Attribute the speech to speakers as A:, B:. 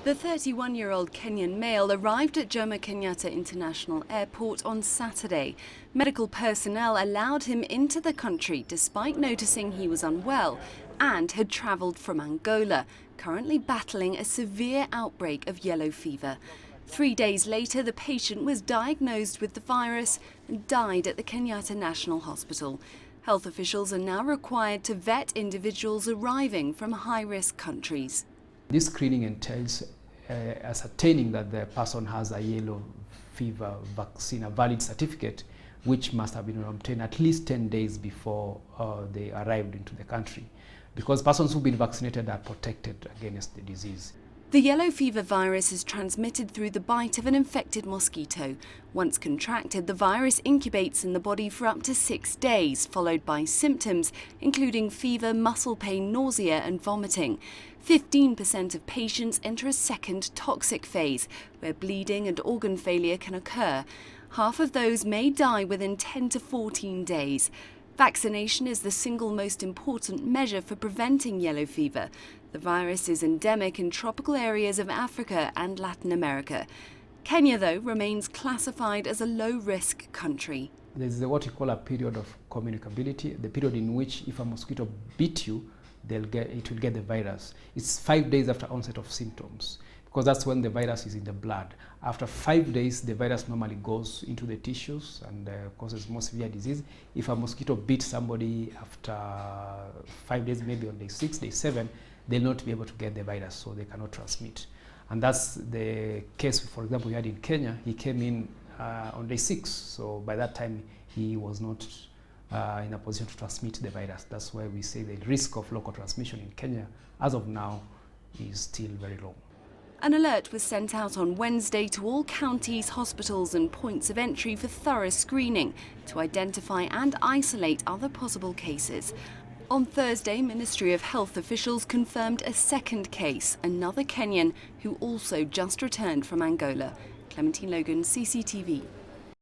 A: The 31-year-old Kenyan male arrived at Jomo Kenyatta International Airport on Saturday. Medical personnel allowed him into the country despite noticing he was unwell and had travelled from Angola, currently battling a severe outbreak of yellow fever. 3 days later, the patient was diagnosed with the virus and died at the Kenyatta National Hospital. Health officials are now required to vet individuals arriving from high-risk countries.
B: This screening entails ascertaining that the person has a yellow fever vaccine, a valid certificate, which must have been obtained at least 10 days before they arrived into the country, because persons who've been vaccinated are protected against the disease.
A: The yellow fever virus is transmitted through the bite of an infected mosquito. Once contracted, the virus incubates in the body for up to 6 days, followed by symptoms including fever, muscle pain, nausea and vomiting. 15% of patients enter a second toxic phase, where bleeding and organ failure can occur. Half of those may die within 10 to 14 days. Vaccination is the single most important measure for preventing yellow fever. The virus is endemic in tropical areas of Africa and Latin America. Kenya, though, remains classified as a low-risk country.
B: There's what we call a period of communicability, the period in which if a mosquito bit you, it will get the virus. It's 5 days after onset of symptoms, because that's when the virus is in the blood. After 5 days, the virus normally goes into the tissues and causes more severe disease. If a mosquito bit somebody after 5 days, maybe on day 6, day 7, they'll not be able to get the virus, so they cannot transmit. And that's the case, for example, we had in Kenya. He came in on day 6, so by that time he was not in a position to transmit the virus. That's why we say the risk of local transmission in Kenya, as of now, is still very low.
A: An alert was sent out on Wednesday to all counties, hospitals and points of entry for thorough screening to identify and isolate other possible cases. On Thursday, Ministry of Health officials confirmed a second case, another Kenyan who also just returned from Angola. Clementine Logan, CCTV.